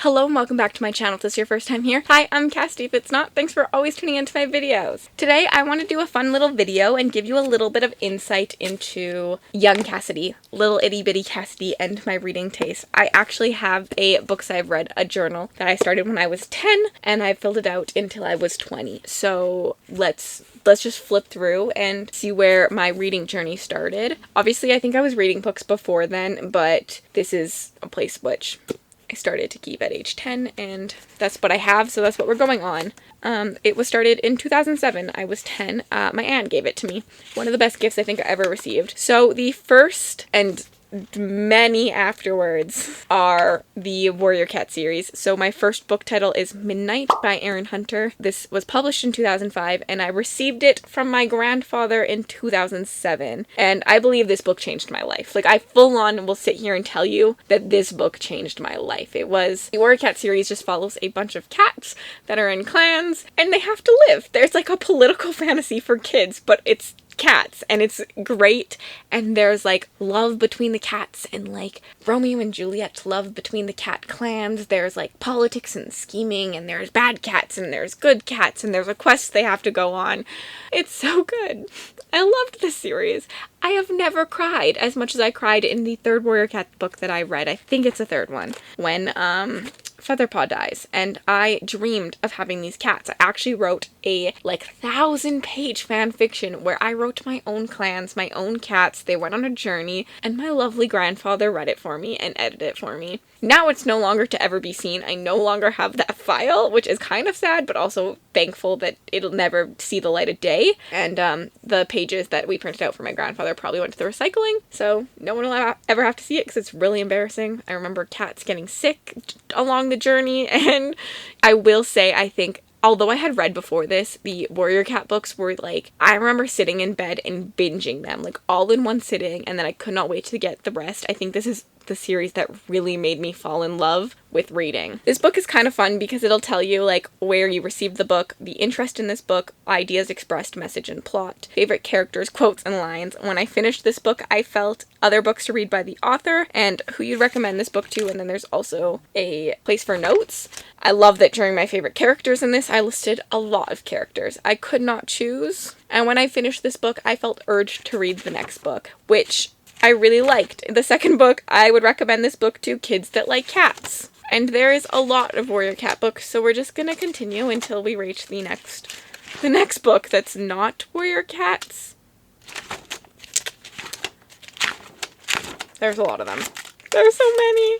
Hello and welcome back to my channel if this is your first time here. Hi, I'm Cassidy. If it's not, thanks for always tuning into my videos. Today I want to do a fun little video and give you a little bit of insight into young Cassidy, little itty bitty Cassidy, and my reading taste. I actually have a books I've read, a journal that I started when I was 10 and I filled it out until I was 20. So let's just flip through and see where my reading journey started. Obviously I think I was reading books before then, but this is a place which I started to keep at age 10, and that's what I have, so that's what we're going on. It was started in 2007. I was 10. My aunt gave it to me. One of the best gifts I think I ever received. So the first and many afterwards are the Warrior Cat series. So my first book title is Midnight by Erin Hunter. This was published in 2005 and I received it from my grandfather in 2007. And I believe this book changed my life. Like, I full on will sit here and tell you that this book changed my life. It was, the Warrior Cat series just follows a bunch of cats that are in clans and they have to live. There's like a political fantasy for kids, but it's cats and it's great, and there's like love between the cats and like Romeo and Juliet love between the cat clans. There's like politics and scheming, and there's bad cats and there's good cats, and there's a quest they have to go on. It's so good. I loved this series. I have never cried as much as I cried in the third Warrior Cat book that I read. I think it's the third one, when Featherpaw dies, and I dreamed of having these cats. I actually wrote a 1,000-page fan fiction where I wrote my own clans, my own cats. They went on a journey, and my lovely grandfather read it for me and edited it for me. Now it's no longer to ever be seen. I no longer have that file, which is kind of sad, but also thankful that it'll never see the light of day. And the pages that we printed out for my grandfather probably went to the recycling, so no one will ever have to see it because it's really embarrassing. I remember cats getting sick along the journey, and I will say, I think, although I had read before this, the Warrior Cat books were like, I remember sitting in bed and binging them, like all in one sitting, and then I could not wait to get the rest. I think this is the series that really made me fall in love with reading. This book is kind of fun because it'll tell you like where you received the book, the interest in this book, ideas expressed, message and plot, favorite characters, quotes and lines. When I finished this book, I felt other books to read by the author and who you'd recommend this book to, and then there's also a place for notes. I love that during my favorite characters in this, I listed a lot of characters. I could not choose, and when I finished this book, I felt urged to read the next book, which I really liked. The second book, I would recommend this book to kids that like cats. And there is a lot of Warrior Cat books, so we're just gonna continue until we reach the next book that's not Warrior Cats. There's a lot of them. There's so many.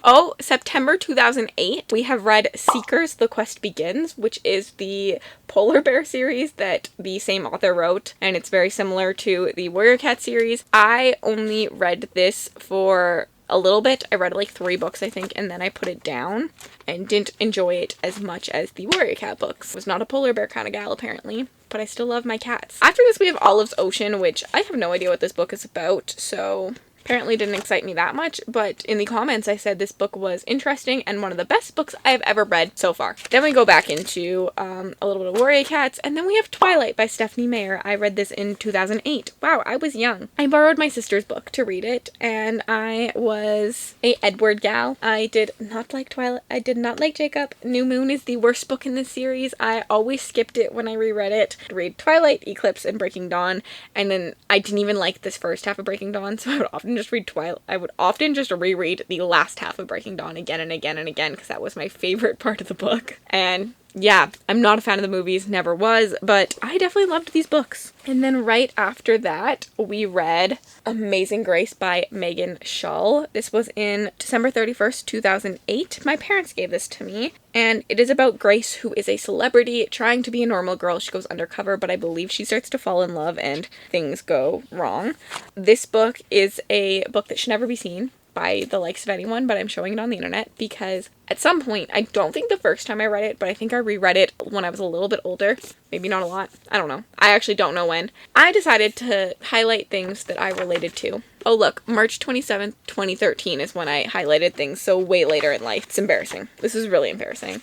Oh, September 2008, we have read Seekers, The Quest Begins, which is the polar bear series that the same author wrote, and it's very similar to the Warrior Cat series. I only read this for a little bit. I read like 3 books, I think, and then I put it down and didn't enjoy it as much as the Warrior Cat books. I was not a polar bear kind of gal, apparently, but I still love my cats. After this, we have Olive's Ocean, which I have no idea what this book is about, so apparently didn't excite me that much, but in the comments I said this book was interesting and one of the best books I have ever read so far. Then we go back into a little bit of Warrior Cats, and then we have Twilight by Stephanie Meyer. I read this in 2008. Wow, I was young. I borrowed my sister's book to read it, and I was a Edward gal. I did not like Twilight. I did not like Jacob. New Moon is the worst book in this series. I always skipped it when I reread it. I'd read Twilight, Eclipse, and Breaking Dawn, and then I didn't even like this first half of Breaking Dawn, so I would often just read Twilight. I would often just reread the last half of Breaking Dawn again and again and again because that was my favorite part of the book. And yeah, I'm not a fan of the movies, never was, but I definitely loved these books. And then right after that, we read Amazing Grace by Megan Shull. This was in December 31st, 2008. My parents gave this to me, and it is about Grace, who is a celebrity trying to be a normal girl. She goes undercover, but I believe she starts to fall in love and things go wrong. This book is a book that should never be seen by the likes of anyone, but I'm showing it on the internet because at some point, I don't think the first time I read it, but I think I reread it when I was a little bit older. Maybe not a lot. I don't know. I actually don't know when. I decided to highlight things that I related to. Oh look, March 27th, 2013 is when I highlighted things, so way later in life. It's embarrassing. This is really embarrassing.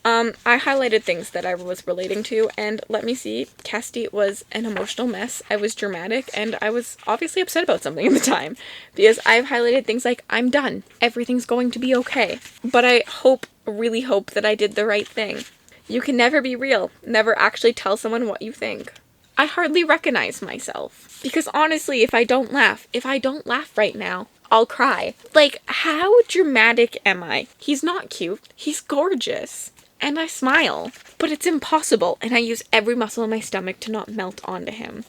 I highlighted things that I was relating to, and let me see, Casti was an emotional mess. I was dramatic, and I was obviously upset about something at the time, because I've highlighted things like, I'm done, everything's going to be okay. But I really hope that I did the right thing. You can never be real, never actually tell someone what you think. I hardly recognize myself, because honestly, if I don't laugh right now, I'll cry. Like, how dramatic am I? He's not cute, he's gorgeous. And I smile, but it's impossible, and I use every muscle in my stomach to not melt onto him.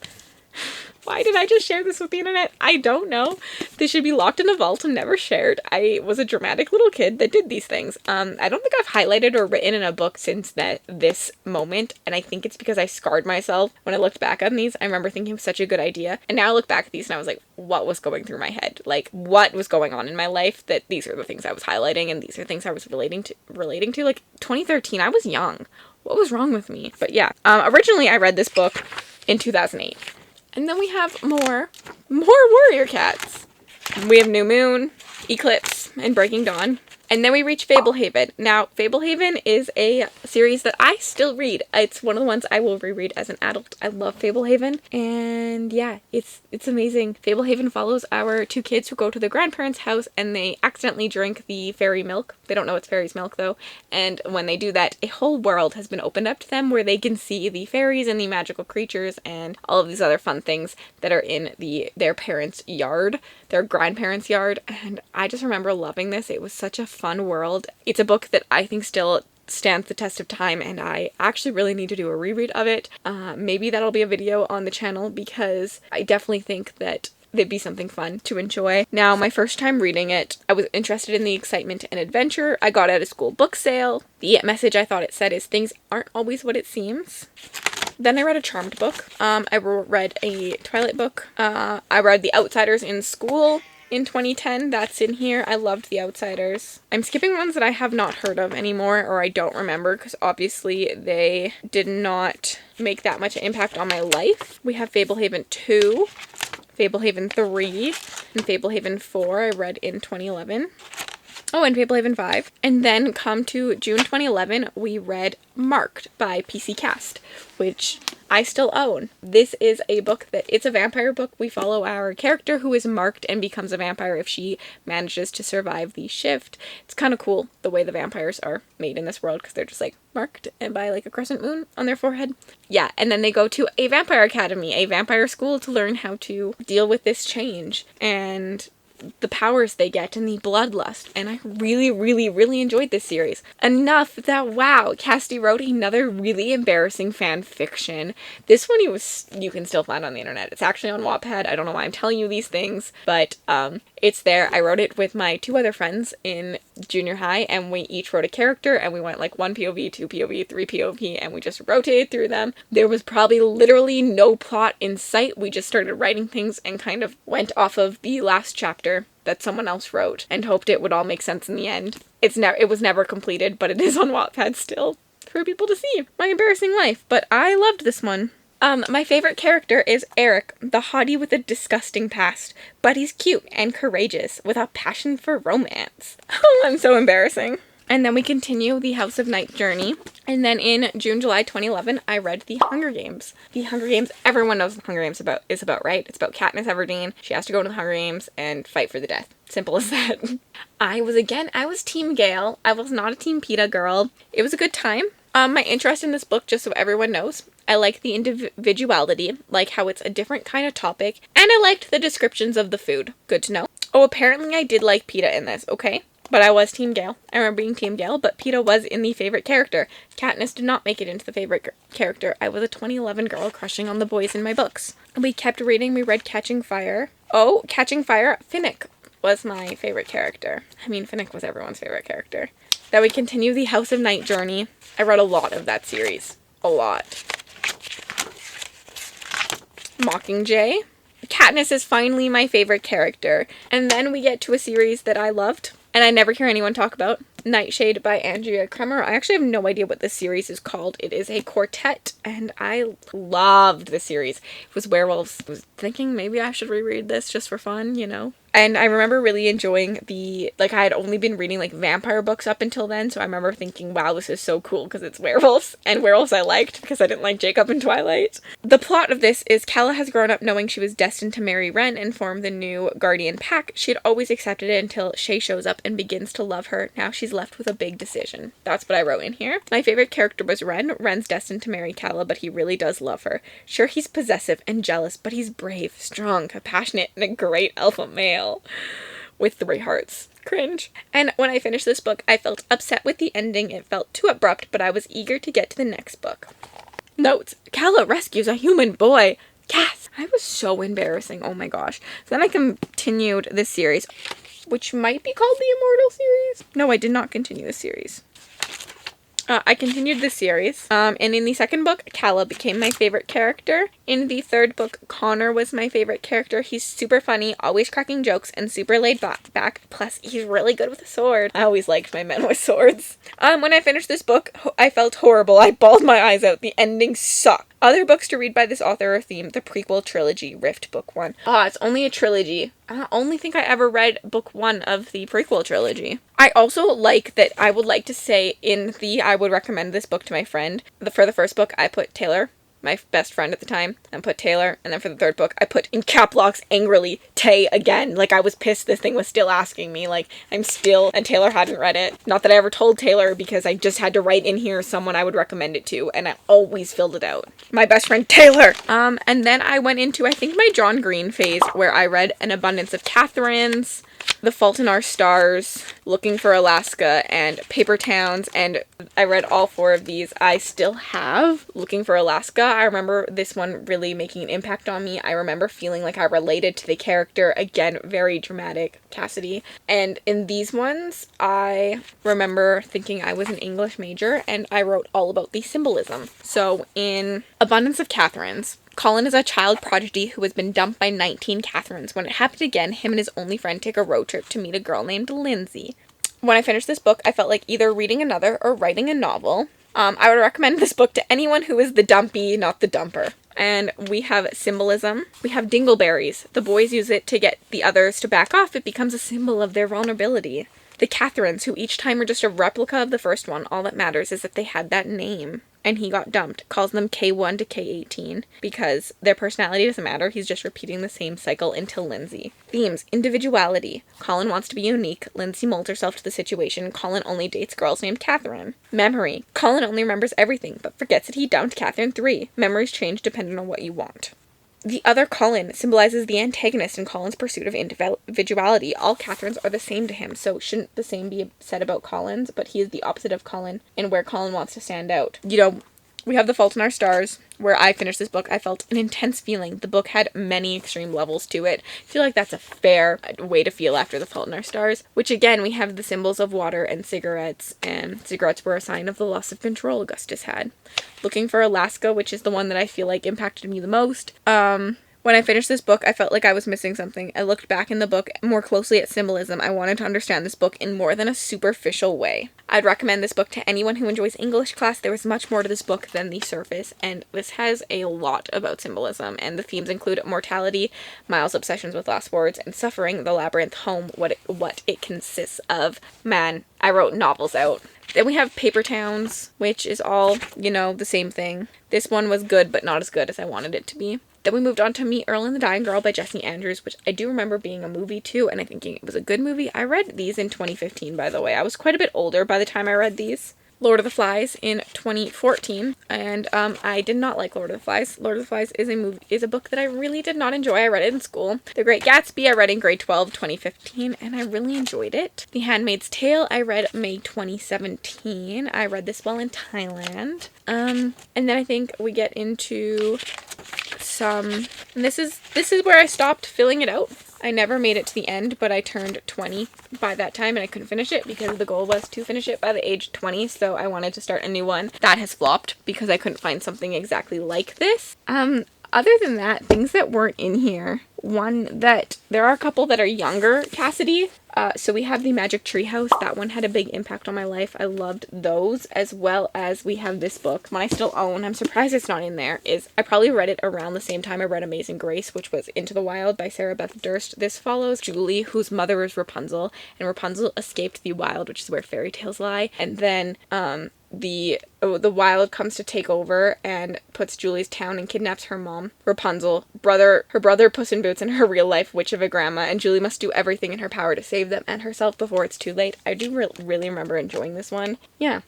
Why did I just share this with the internet? I don't know. They should be locked in a vault and never shared. I was a dramatic little kid that did these things. I don't think I've highlighted or written in a book since this moment, and I think it's because I scarred myself when I looked back on these. I remember thinking it was such a good idea, and now I look back at these and I was like, what was going through my head? Like, what was going on in my life that these are the things I was highlighting, and these are things I was relating to. Like, 2013, I was young. What was wrong with me? But yeah, originally I read this book in 2008. And then we have more warrior cats. We have New Moon, Eclipse, and Breaking Dawn. And then we reach Fablehaven. Now, Fablehaven is a series that I still read. It's one of the ones I will reread as an adult. I love Fablehaven. And yeah, it's amazing. Fablehaven follows our two kids who go to their grandparents' house and they accidentally drink the fairy milk. They don't know it's fairy's milk though. And when they do that, a whole world has been opened up to them where they can see the fairies and the magical creatures and all of these other fun things that are in their parents' yard, their grandparents' yard. And I just remember loving this. It was such a fun world. It's a book that I think still stands the test of time, and I actually really need to do a reread of it. Maybe that'll be a video on the channel, because I definitely think that it'd be something fun to enjoy. Now, my first time reading it, I was interested in the excitement and adventure. I got it at a school book sale. The message I thought it said is, things aren't always what it seems. Then I read a Charmed book. I read a Twilight book. I read The Outsiders in school in 2010. That's in here. I loved The Outsiders. I'm skipping ones that I have not heard of anymore, or I don't remember, because obviously they did not make that much impact on my life. We have Fablehaven 2, Fablehaven 3, and Fablehaven 4 I read in 2011. Oh, and Fablehaven 5. And then come to June 2011, we read Marked by PC Cast, which I still own. This is a book it's a vampire book. We follow our character who is marked and becomes a vampire if she manages to survive the shift. It's kind of cool the way the vampires are made in this world, because they're just like marked and by like a crescent moon on their forehead. Yeah, and then they go to a vampire academy, a vampire school, to learn how to deal with this change and the powers they get and the bloodlust. And I really, really, really enjoyed this series. Enough that, wow, Casti wrote another really embarrassing fan fiction. This one you can still find on the internet. It's actually on Wattpad. I don't know why I'm telling you these things, but it's there. I wrote it with my two other friends in junior high, and we each wrote a character, and we went like 1 POV, 2 POV, 3 POV, and we just rotated through them. There was probably literally no plot in sight. We just started writing things and kind of went off of the last chapter that someone else wrote and hoped it would all make sense in the end. It was never completed, but it is on Wattpad still for people to see. My embarrassing life, but I loved this one. My favorite character is Eric, the hottie with a disgusting past, but he's cute and courageous with a passion for romance. Oh, I'm so embarrassing. And then we continue the House of Night journey. And then in July 2011, I read The Hunger Games. The Hunger Games, everyone knows The Hunger Games is about, right? It's about Katniss Everdeen. She has to go into the Hunger Games and fight for the death. Simple as that. I was Team Gale. I was not a Team Peeta girl. It was a good time. My interest in this book, just so everyone knows, I like the individuality, like how it's a different kind of topic, and I liked the descriptions of the food. Good to know. Oh, apparently I did like Peeta in this, okay? But I was Team Gale. I remember being Team Gale, but Peeta was in the favorite character. Katniss did not make it into the favorite character. I was a 2011 girl crushing on the boys in my books. We kept reading. We read Catching Fire. Oh, Catching Fire. Finnick was my favorite character. I mean, Finnick was everyone's favorite character. Then we continue the House of Night journey. I read a lot of that series. A lot. Mockingjay. Katniss is finally my favorite character. And then we get to a series that I loved, and I never hear anyone talk about. Nightshade by Andrea Kremer. I actually have no idea what this series is called. It is a quartet, and I loved the series. It was werewolves. I was thinking maybe I should reread this just for fun, you know? And I remember really enjoying I had only been reading, like, vampire books up until then, so I remember thinking, wow, this is so cool because it's werewolves, and werewolves I liked because I didn't like Jacob in Twilight. The plot of this is Calla has grown up knowing she was destined to marry Ren and form the new Guardian Pack. She had always accepted it until Shay shows up and begins to love her. Now she's left with a big decision. That's what I wrote in here. My favorite character was Ren. Ren's destined to marry Calla, but he really does love her. Sure, he's possessive and jealous, but he's brave, strong, compassionate, and a great alpha male. With 3 hearts. Cringe. And when I finished this book, I felt upset with the ending. It felt too abrupt, but I was eager to get to the next book. Notes. Calla rescues a human boy. Yes! I was so embarrassing. Oh my gosh. So then I continued this series, which might be called the Immortal series. No, I did not continue this series. I continued the series, and in the second book, Calla became my favorite character. In the third book, Connor was my favorite character. He's super funny, always cracking jokes, and super laid back. Plus, he's really good with a sword. I always liked my men with swords. When I finished this book, I felt horrible. I bawled my eyes out. The ending sucked. Other books to read by this author are themed the prequel trilogy, Rift Book 1. It's only a trilogy. I only think I ever read book 1 of the prequel trilogy. I also like that I would like to say I would recommend this book to my friend. For the first book, I put Taylor, my best friend at the time, and put Taylor, and then for the third book, I put in cap locks angrily, Tay again. Like, I was pissed this thing was still asking me, like, and Taylor hadn't read it. Not that I ever told Taylor, because I just had to write in here someone I would recommend it to, and I always filled it out. My best friend, Taylor! And then I went into, I think, my John Green phase, where I read An Abundance of Catherines, The Fault in Our Stars, Looking for Alaska, and Paper Towns, and I read all 4 of these. I still have Looking for Alaska. I remember this one really making an impact on me. I remember feeling like I related to the character. Again, very dramatic, Cassidy. And in these ones, I remember thinking I was an English major, and I wrote all about the symbolism. So in Abundance of Catherines, Colin is a child prodigy who has been dumped by 19 Catherines. When it happened again, him and his only friend take a road trip to meet a girl named Lindsay. When I finished this book, I felt like either reading another or writing a novel. I would recommend this book to anyone who is the dumpy, not the dumper. And we have symbolism. We have dingleberries. The boys use it to get the others to back off. It becomes a symbol of their vulnerability. The Catherines, who each time are just a replica of the first one, all that matters is that they had that name. And he got dumped, calls them K1 to K18, because their personality doesn't matter, he's just repeating the same cycle until Lindsay. Themes, individuality. Colin wants to be unique, Lindsay molds herself to the situation, Colin only dates girls named Catherine. Memory. Colin only remembers everything, but forgets that he dumped Catherine 3. Memories change depending on what you want. The other Colin symbolizes the antagonist in Colin's pursuit of individuality. All Catherines are the same to him, so shouldn't the same be said about Colin's, but he is the opposite of Colin in where Colin wants to stand out. You know, we have The Fault in Our Stars, where I finished this book. I felt an intense feeling. The book had many extreme levels to it. I feel like that's a fair way to feel after The Fault in Our Stars, which again, we have the symbols of water and cigarettes were a sign of the loss of control Augustus had. Looking for Alaska, which is the one that I feel like impacted me the most. When I finished this book, I felt like I was missing something. I looked back in the book more closely at symbolism. I wanted to understand this book in more than a superficial way. I'd recommend this book to anyone who enjoys English class. There was much more to this book than the surface, and this has a lot about symbolism, and the themes include mortality, Miles' obsessions with last words, and suffering, the labyrinth, home, what it consists of. Man, I wrote novels out. Then we have Paper Towns, which is all, the same thing. This one was good, but not as good as I wanted it to be. Then we moved on to Meet Earl and the Dying Girl by Jessie Andrews, which I do remember being a movie too, and I thinking it was a good movie. I read these in 2015, by the way. I was quite a bit older by the time I read these. Lord of the Flies in 2014, and I did not like Lord of the Flies. Lord of the Flies is a book that I really did not enjoy. I read it in school. The Great Gatsby I read in grade 12, 2015, and I really enjoyed it. The Handmaid's Tale I read May 2017. I read this while in Thailand. And then I think we get into and this is where I stopped filling it out. I never made it to the end, but I turned 20 by that time and I couldn't finish it because the goal was to finish it by the age 20, so I wanted to start a new one. That has flopped because I couldn't find something exactly like this. Other than that, things that weren't in here. One that there are a couple that are younger Cassidy So we have the Magic Treehouse. That one had a big impact on my life. I loved those, as well as we have this book, one I still own. I'm surprised it's not in there. I probably read it around the same time I read Amazing Grace, which was Into the Wild by Sarah Beth Durst. This follows Julie, whose mother is Rapunzel, and Rapunzel escaped the wild, which is where fairy tales lie. And then the wild comes to take over and puts Julie's town and kidnaps her mom, Rapunzel, her brother Puss in Boots, and her real life witch of a grandma, and Julie must do everything in her power to save them and herself before it's too late. I do really remember enjoying this one. Yeah.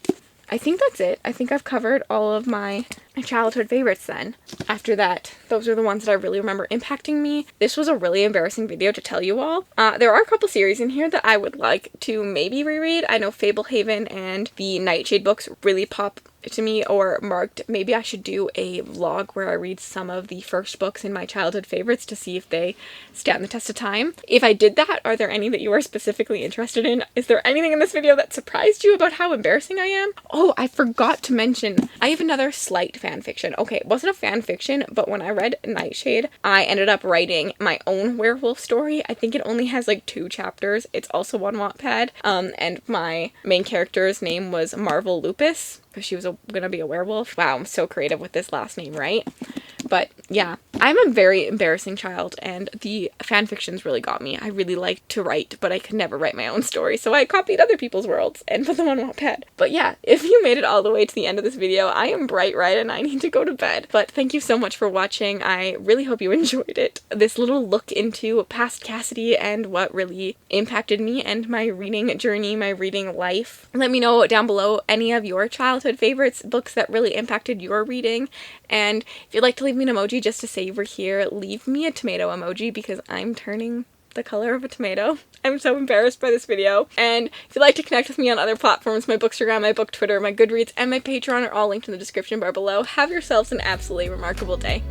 I think that's it. I think I've covered all of my childhood favorites then. After that, those are the ones that I really remember impacting me. This was a really embarrassing video to tell you all. There are a couple series in here that I would like to maybe reread. I know Fablehaven and the Nightshade books really pop to me or marked. Maybe I should do a vlog where I read some of the first books in my childhood favorites to see if they stand the test of time. If I did that, are there any that you are specifically interested in? Is there anything in this video that surprised you about how embarrassing I am? Oh, I forgot to mention, I have another slight fan fiction. Okay, it wasn't a fan fiction, but when I read Nightshade, I ended up writing my own werewolf story. I think it only has like 2 chapters. It's also on Wattpad. And my main character's name was Marvel Lupus, because she was gonna be a werewolf. Wow, I'm so creative with this last name, right? But yeah, I'm a very embarrassing child, and the fanfictions really got me. I really liked to write, but I could never write my own story, so I copied other people's worlds and put them on Wattpad. But yeah, if you made it all the way to the end of this video, I am bright red and I need to go to bed. But thank you so much for watching. I really hope you enjoyed it. This little look into past Cassidy and what really impacted me and my reading journey, my reading life. Let me know down below any of your childhood favorites, books that really impacted your reading. And if you'd like to leave me an emoji just to say you were here, leave me a tomato emoji because I'm turning the color of a tomato. I'm so embarrassed by this video. And if you'd like to connect with me on other platforms, my Bookstagram, my Book Twitter, my Goodreads, and my Patreon are all linked in the description bar below. Have yourselves an absolutely remarkable day.